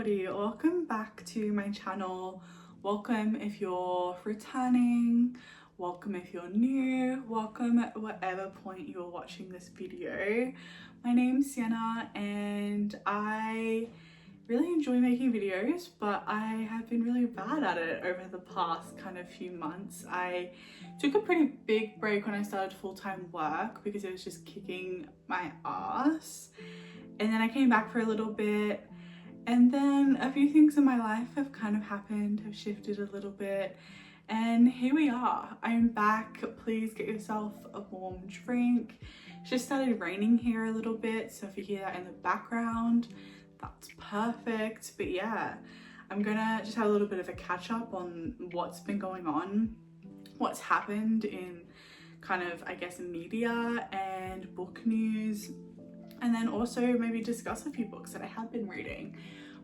everybody, welcome back to my channel. Welcome if you're returning, welcome if you're new, welcome at whatever point you're watching this video. My name's Sienna and I really enjoy making videos, but I have been really bad at it over the past kind of few months. I took a pretty big break when I started full-time work because it was just kicking my ass. And then I came back for a little bit, and then a few things in my life have kind of happened, have shifted a little bit, and here we are. I'm back. Please get yourself a warm drink. It's just started raining here a little bit, so if you hear that in the background, that's perfect. But yeah, I'm gonna just have a little bit of a catch up on what's been going on, what's happened in kind of, I guess, media and book news, and then also maybe discuss a few books that I have been reading.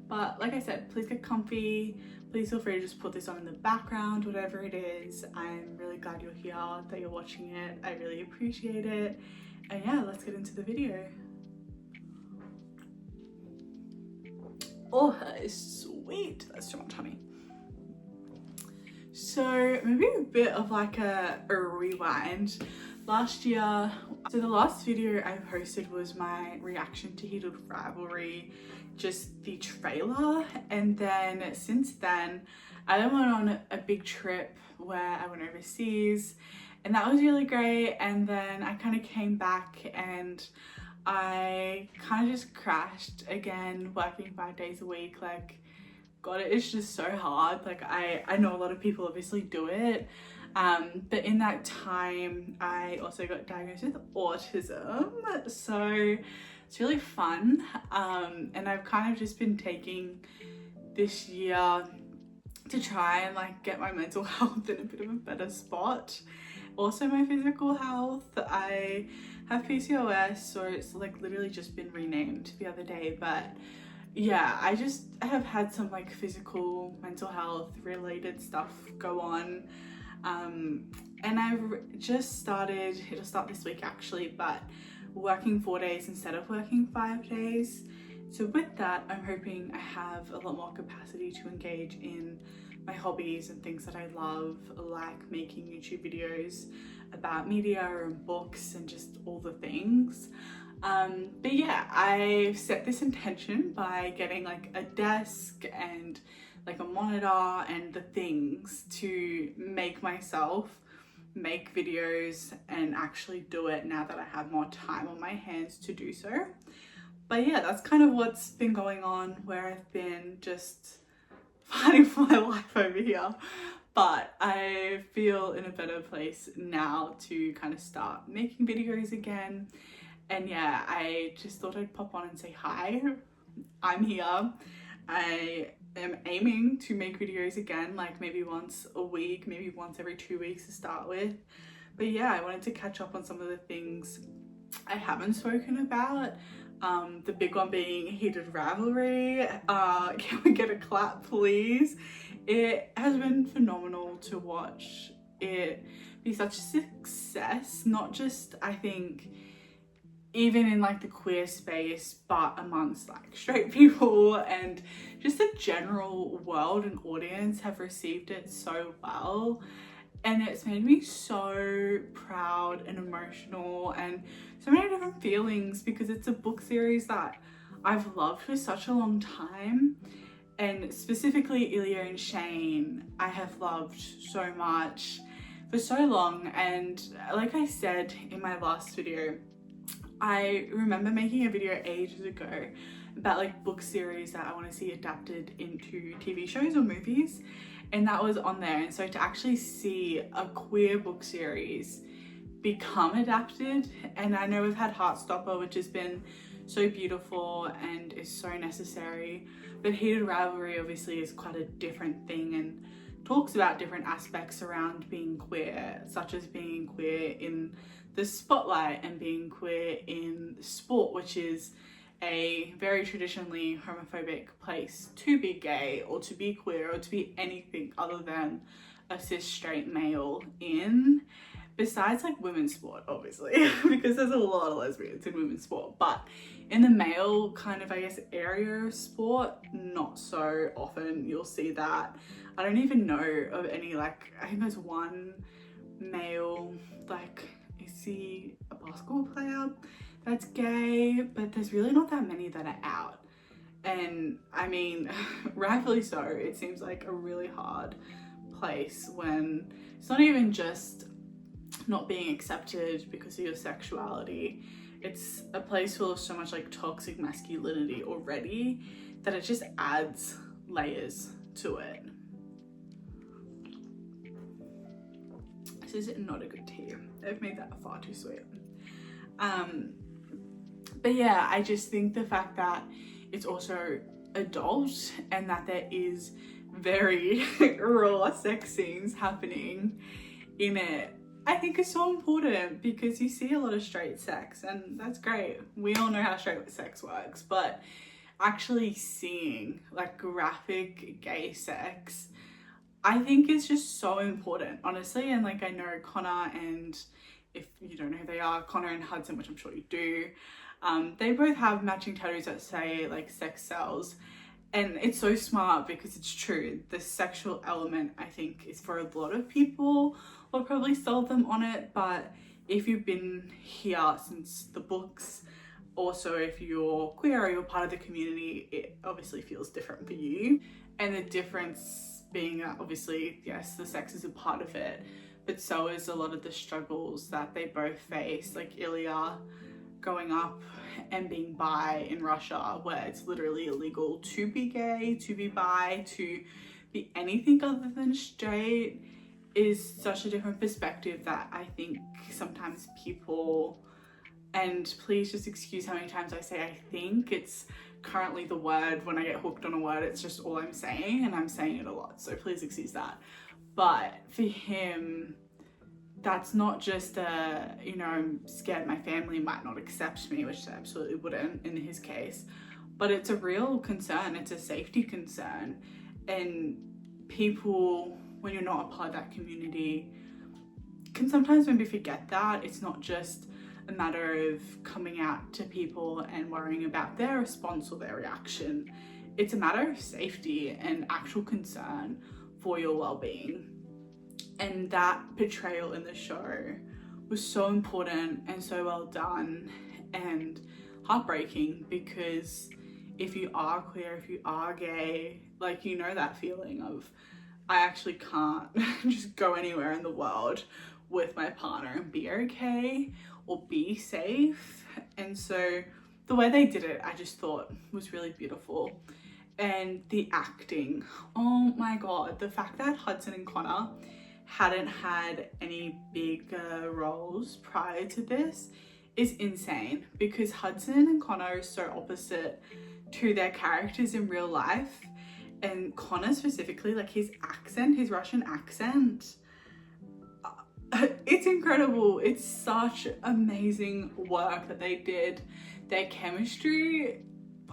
But like I said, please get comfy. Please feel free to just put this on in the background, whatever it is. I'm really glad you're here, that you're watching it. I really appreciate it. And yeah, let's get into the video. Oh, that is sweet. That's too much honey. So maybe a bit of like a rewind. Last year, so the last video I posted was my reaction to Heated Rivalry, just the trailer. And then since then, I then went on a big trip where I went overseas, and that was really great. And then I kind of came back and I kind of just crashed again, working 5 days a week. Like, God, it is just so hard. Like, I know a lot of people obviously do it. But in that time, I also got diagnosed with autism. So it's really fun. And I've kind of just been taking this year to try and like get my mental health in a bit of a better spot. Also my physical health. I have PCOS, so it's like literally just been renamed the other day, but yeah, I just have had some like physical, mental health related stuff go on. And I've just started, it'll start this week actually, but working 4 days instead of working 5 days. So with that, I'm hoping I have a lot more capacity to engage in my hobbies and things that I love, like making YouTube videos about media and books and just all the things. But yeah, I've set this intention by getting like a desk and like a monitor and the things to make myself make videos and actually do it now that I have more time on my hands to do so. But yeah, that's kind of what's been going on, where I've been just fighting for my life over here. But I feel in a better place now to kind of start making videos again. And yeah, I just thought I'd pop on and say hi. I'm here. I am aiming to make videos again, like maybe once a week, maybe once every 2 weeks to start with. But yeah, I wanted to catch up on some of the things I haven't spoken about. The big one being Heated Rivalry. Can we get a clap, please? It has been phenomenal to watch it be such a success, not just, I think, even in like the queer space, but amongst like straight people, and just the general world and audience have received it so well. And it's made me so proud and emotional and so many different feelings, because it's a book series that I've loved for such a long time. And specifically Ilya and Shane, I have loved so much for so long. And like I said in my last video, I remember making a video ages ago about like book series that I want to see adapted into TV shows or movies, and that was on there. And so to actually see a queer book series become adapted, and I know we've had Heartstopper, which has been so beautiful and is so necessary, but Heated Rivalry obviously is quite a different thing and talks about different aspects around being queer, such as being queer in the spotlight and being queer in sport, which is a very traditionally homophobic place to be gay or to be queer or to be anything other than a cis straight male in, besides like women's sport obviously because there's a lot of lesbians in women's sport. But In the male kind of, I guess, area of sport, not so often you'll see that. I don't even know of any, like, I think there's one male, like, is he a basketball player that's gay? But there's really not that many that are out. And I mean, rightfully so, it seems like a really hard place when it's not even just not being accepted because of your sexuality. It's a place full of so much like toxic masculinity already that it just adds layers to it. This is not a good tea. They've made that far too sweet. But yeah, I just think the fact that it's also adult and that there is very raw sex scenes happening in it, I think is so important, because you see a lot of straight sex and that's great. We all know how straight sex works, but actually seeing like graphic gay sex, I think is just so important, honestly. And like, I know Connor, and if you don't know who they are, Connor and Hudson, which I'm sure you do, they both have matching tattoos that say like sex sells. And it's so smart because it's true. The sexual element, I think, is for a lot of people will probably sell them on it. But if you've been here since the books, also if you're queer or you're part of the community, it obviously feels different for you. And the difference being that obviously, yes, the sex is a part of it, but so is a lot of the struggles that they both face. Like Ilya growing up and being bi in Russia, where it's literally illegal to be gay, to be bi, to be anything other than straight, is such a different perspective that I think sometimes people, and please just excuse how many times I say I think, it's currently the word, when I get hooked on a word, it's just all I'm saying, and I'm saying it a lot, so please excuse that. But for him, that's not just a, you know, I'm scared my family might not accept me, which they absolutely wouldn't in his case, but it's a real concern. It's a safety concern. And people, when you're not a part of that community, can sometimes maybe forget that. It's not just a matter of coming out to people and worrying about their response or their reaction. It's a matter of safety and actual concern for your well-being. And that portrayal in the show was so important and so well done and heartbreaking, because if you are queer, if you are gay, like, you know that feeling of, I actually can't just go anywhere in the world with my partner and be okay or be safe. And so the way they did it, I just thought was really beautiful. And the acting, oh my god, the fact that Hudson and Connor hadn't had any big roles prior to this is insane, because Hudson and Connor are so opposite to their characters in real life. And Connor specifically, like his accent, his Russian accent, it's incredible. It's such amazing work that they did. Their chemistry,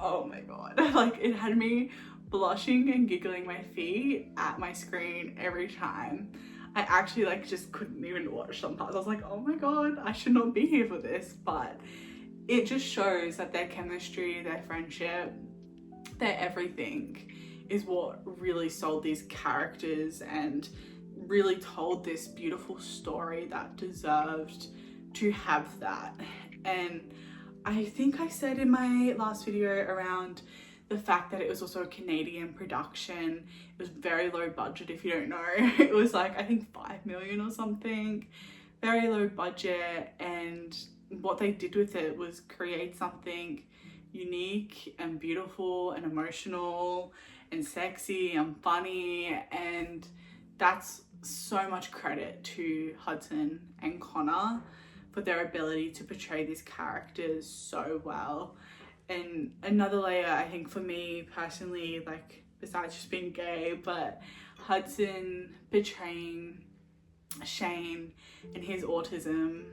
oh my god, like it had me blushing and giggling my feet at my screen every time. I actually like just couldn't even watch some parts. I was like, oh my god, I should not be here for this. But it just shows that their chemistry, their friendship, their everything is what really sold these characters and really told this beautiful story that deserved to have that. And I think I said in my last video around the fact that it was also a Canadian production. It was very low budget, if you don't know. It was like, I think 5 million or something, very low budget. And what they did with it was create something unique and beautiful and emotional and sexy and funny. And that's so much credit to Hudson and Connor for their ability to portray these characters so well. And another layer, I think, for me personally, like besides just being gay, but Hudson portraying Shane and his autism,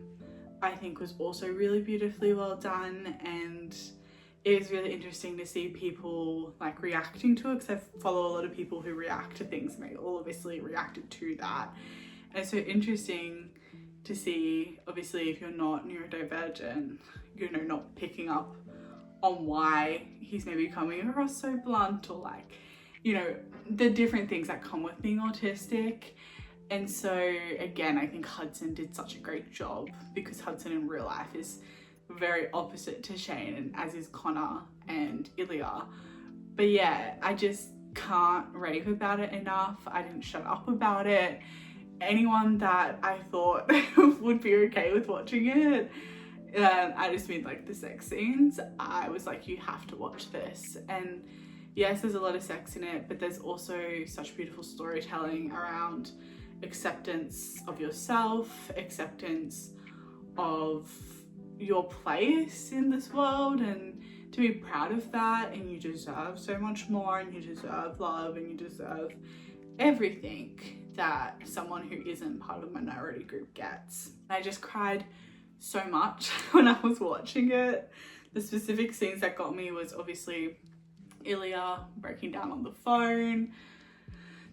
I think was also really beautifully well done. And it was really interesting to see people like reacting to it, because I follow a lot of people who react to things, and they all obviously reacted to that. And it's so interesting to see, obviously, if you're not neurodivergent, you know, not picking up on why he's maybe coming across so blunt, or like, you know, the different things that come with being autistic. And so again, I think Hudson did such a great job, because Hudson in real life is very opposite to Shane, and as is Connor and Ilya. But yeah, I just can't rave about it enough. I didn't shut up about it. Anyone that I thought would be okay with watching it, I just mean like the sex scenes, I was like, you have to watch this. And yes, there's a lot of sex in it, but there's also such beautiful storytelling around acceptance of yourself, acceptance of your place in this world, and to be proud of that. And you deserve so much more, and you deserve love, and you deserve everything that someone who isn't part of a minority group gets. I just cried so much when I was watching it. The specific scenes that got me was obviously Ilya breaking down on the phone.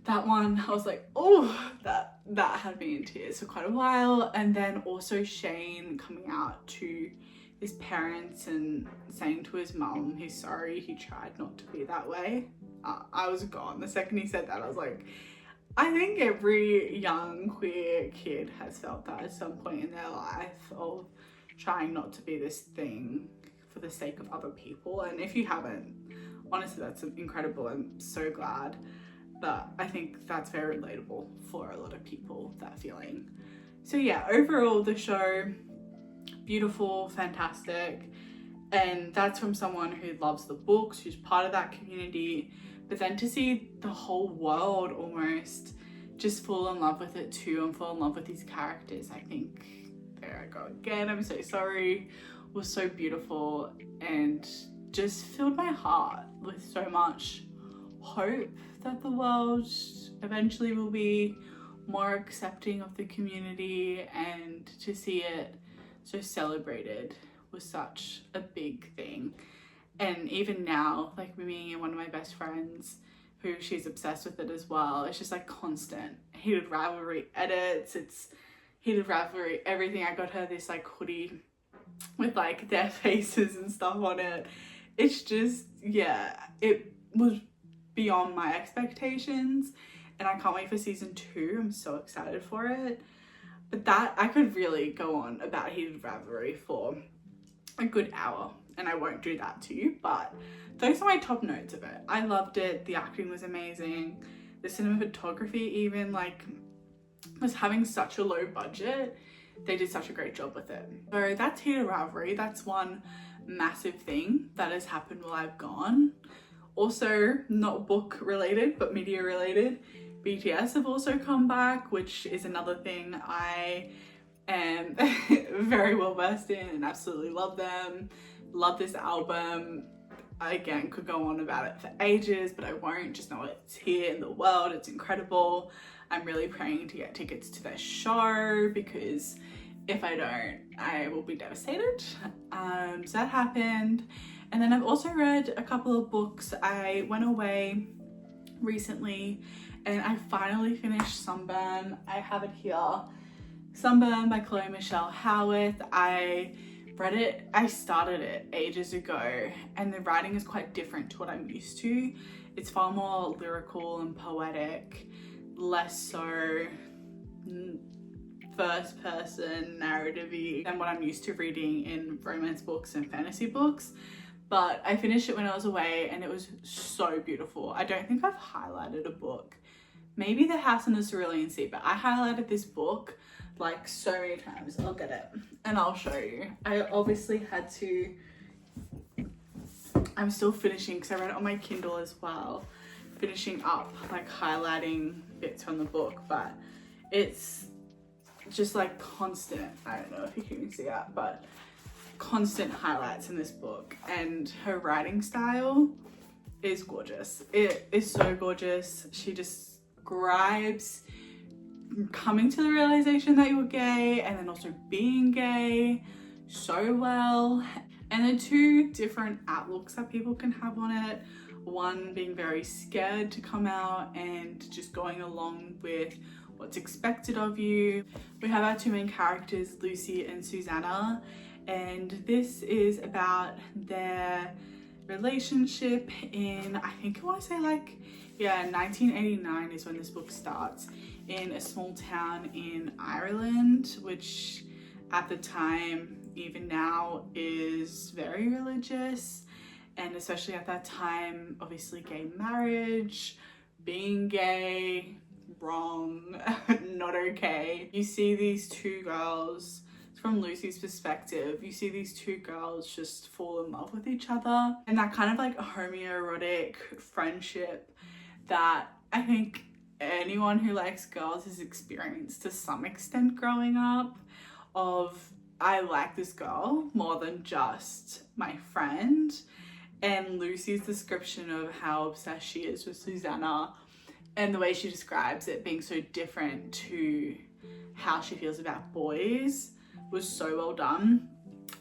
That one, I was like, oh, that had me in tears for quite a while. And then also Shane coming out to his parents and saying to his mum he's sorry, he tried not to be that way. I was gone. The second he said that, I was like, I think every young queer kid has felt that at some point in their life, of trying not to be this thing for the sake of other people. And if you haven't, honestly, that's incredible. I'm so glad. But I think that's very relatable for a lot of people, that feeling. So yeah, overall the show, beautiful, fantastic. And that's from someone who loves the books, who's part of that community. But then to see the whole world almost just fall in love with it too, and fall in love with these characters, I think, there I go again, I'm so sorry, was so beautiful, and just filled my heart with so much hope that the world eventually will be more accepting of the community, and to see it so celebrated was such a big thing. And even now, like me and one of my best friends, who she's obsessed with it as well, it's just like constant Heated Rivalry edits, it's Heated Rivalry everything. I got her this like hoodie with like their faces and stuff on it. It's just, yeah, it was beyond my expectations, and I can't wait for season 2. I'm so excited for it. But that, I could really go on about Heated Rivalry for a good hour, and I won't do that to you, but those are my top notes of it. I loved it. The acting was amazing. The cinematography even, like, was having such a low budget. They did such a great job with it. So that's Heated Rivalry. That's one massive thing that has happened while I've gone. Also, not book related, but media related, BTS have also come back, which is another thing I am very well versed in and absolutely love them. Love this album. I, again, could go on about it for ages, but I won't. Just know it's here in the world. It's incredible. I'm really praying to get tickets to their show, because if I don't, I will be devastated. So that happened. And then I've also read a couple of books. I went away recently and I finally finished Sunburn. I have it here. Sunburn by Chloe Michelle Howarth. I read it, I started it ages ago, and the writing is quite different to what I'm used to. It's far more lyrical and poetic, less so first person narrative-y than what I'm used to reading in romance books and fantasy books. But I finished it when I was away and it was so beautiful. I don't think I've highlighted a book. Maybe The House in the Cerulean Sea, but I highlighted this book like so many times. I'll get it and I'll show you. I obviously had to, I'm still finishing because I read it on my Kindle as well, finishing up like highlighting bits from the book, but it's just like constant, I don't know if you can even see that, but constant highlights in this book. And her writing style is gorgeous. It is so gorgeous. She describes coming to the realization that you're gay and then also being gay so well, and the two different outlooks that people can have on it. One being very scared to come out and just going along with what's expected of you. We have our two main characters, Lucy and Susanna, and this is about their relationship in, I think I want to say like, yeah, 1989 is when this book starts, in a small town in Ireland, which at the time, even now, is very religious. And especially at that time, obviously gay marriage, being gay, wrong, not okay. You see these two girls, from Lucy's perspective, you see these two girls just fall in love with each other, and that kind of like homoerotic friendship that I think anyone who likes girls has experienced to some extent growing up, of I like this girl more than just my friend. And Lucy's description of how obsessed she is with Susanna, and the way she describes it being so different to how she feels about boys, was so well done.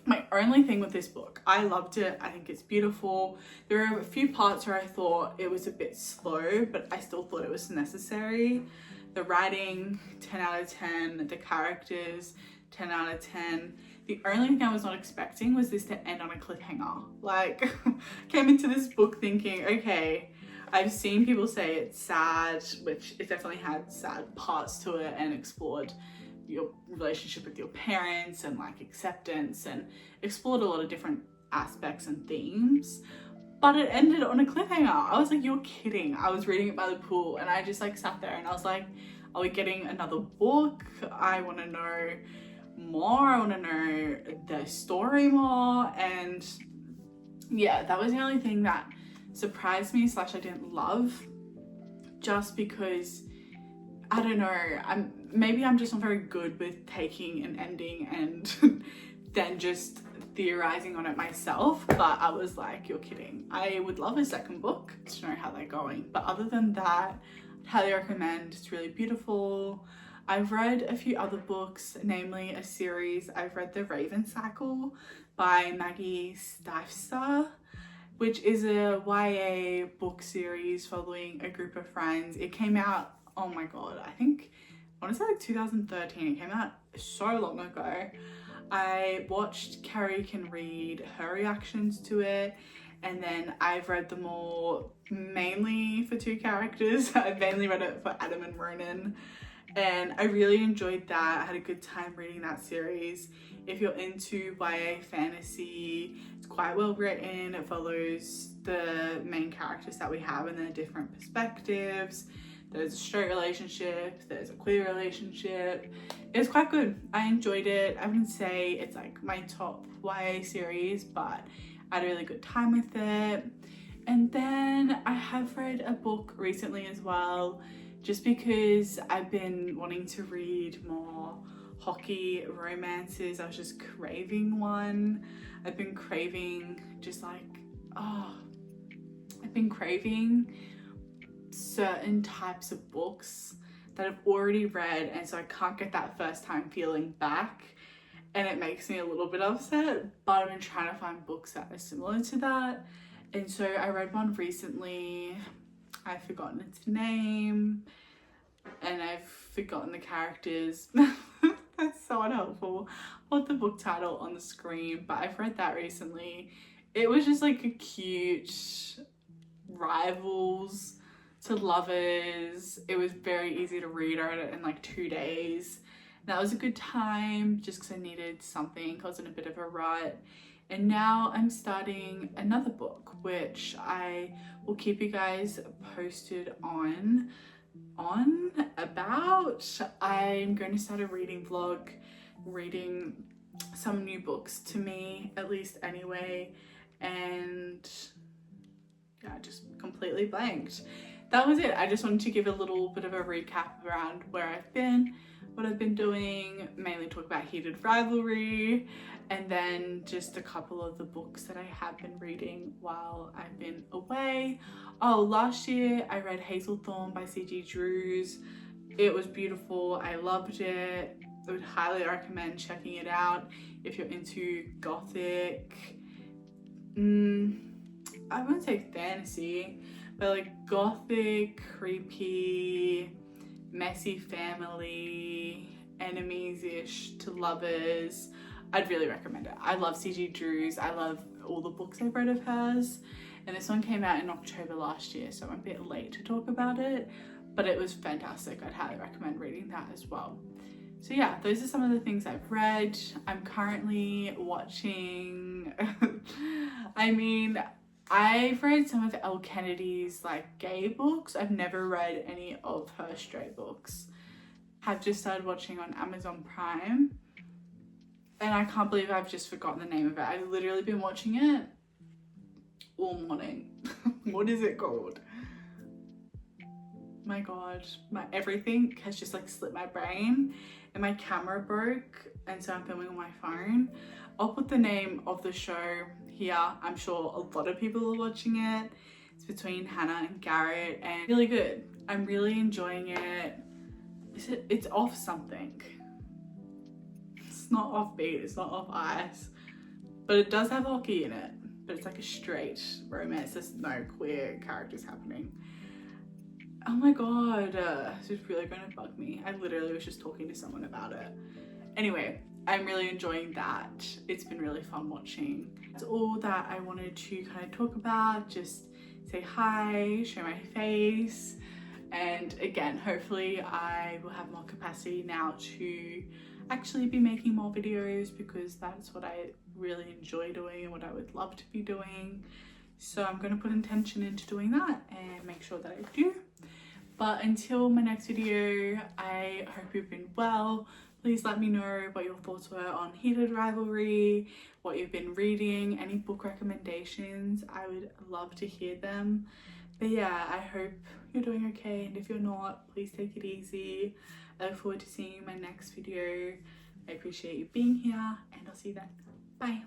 My only thing with this book, I loved it. I think it's beautiful. There are a few parts where I thought it was a bit slow, but I still thought it was necessary. The writing, 10 out of 10. The characters, 10 out of 10. The only thing I was not expecting was this to end on a cliffhanger. Like, came into this book thinking, okay, I've seen people say it's sad, which it definitely had sad parts to it, and explored your relationship with your parents and like acceptance, and explored a lot of different aspects and themes, but it ended on a cliffhanger. I was like, you're kidding. I was reading it by the pool, and I just like sat there and I was like, are we getting another book? I want to know more. I want to know the story more. And yeah, that was the only thing that surprised me / I didn't love, just because I don't know, maybe I'm just not very good with taking an ending and then just theorizing on it myself. But I was like, you're kidding. I would love a second book to know how they're going. But other than that, I'd highly recommend. It's really beautiful. I've read a few other books, namely a series. I've read The Raven Cycle by Maggie Stiefster, which is a YA book series following a group of friends. It came out, oh my god, I think, I want to say like 2013. It came out so long ago. I watched Carrie Can Read her reactions to it, and then I've read them all mainly for two characters. I've mainly read it for Adam and Ronan, and I really enjoyed that. I had a good time reading that series. If you're into YA fantasy, it's quite well written. It follows the main characters that we have and their different perspectives. There's a straight relationship, there's a queer relationship. It's quite good. I enjoyed it. I wouldn't say it's like my top YA series, but I had a really good time with it. And then I have read a book recently as well, just because I've been wanting to read more hockey romances. I was just craving one. I've been craving just like, I've been craving certain types of books that I've already read, and so I can't get that first time feeling back, and it makes me a little bit upset. But I've been trying to find books that are similar to that, and so I read one recently. I've forgotten its name and I've forgotten the characters. That's so unhelpful. I'll put the book title on the screen, but I've read that recently. It was just like a cute rivals to lovers. It was very easy to read. I read it in like 2 days. That was a good time just because I needed something. I was in a bit of a rut. And now I'm starting another book, which I will keep you guys posted on about. I'm going to start a reading vlog, reading some new books to me, at least anyway. And yeah, just completely blanked. That was it. I just wanted to give a little bit of a recap around where I've been, what I've been doing, mainly talk about Heated Rivalry, and then just a couple of the books that I have been reading while I've been away. Oh, last year I read Hazelthorne by C.G. Drews. It was beautiful. I loved it. I would highly recommend checking it out if you're into gothic, I wouldn't say fantasy, but like gothic, creepy, messy family, enemies-ish to lovers. I'd really recommend it. I love C.G. Drew's. I love all the books I've read of hers. And this one came out in October last year, so I'm a bit late to talk about it, but it was fantastic. I'd highly recommend reading that as well. So yeah, those are some of the things I've read. I'm currently watching, I mean, I've read some of Elle Kennedy's like gay books. I've never read any of her straight books. I've just started watching on Amazon Prime, and I can't believe I've just forgotten the name of it. I've literally been watching it all morning. What is it called? My god, my everything has just like slipped my brain, and my camera broke, and so I'm filming on my phone. I'll put the name of the show here. I'm sure a lot of people are watching it. It's between Hannah and Garrett, and really good. I'm really enjoying it. It's off something. It's not off beat, it's not off ice, but it does have hockey in it. But it's like a straight romance. There's no queer characters happening. Oh my god, this is really going to bug me. I literally was just talking to someone about it. Anyway, I'm really enjoying that. It's been really fun watching. That's all that I wanted to kind of talk about. Just say hi, show my face, and again, hopefully I will have more capacity now to actually be making more videos, because that's what I really enjoy doing and what I would love to be doing. So I'm going to put intention into doing that and make sure that I do. But until my next video, I hope you've been well. Please let me know what your thoughts were on Heated Rivalry, what you've been reading, any book recommendations. I would love to hear them. But yeah, I hope you're doing okay, and if you're not, please take it easy. I look forward to seeing you in my next video. I appreciate you being here, and I'll see you then. Bye.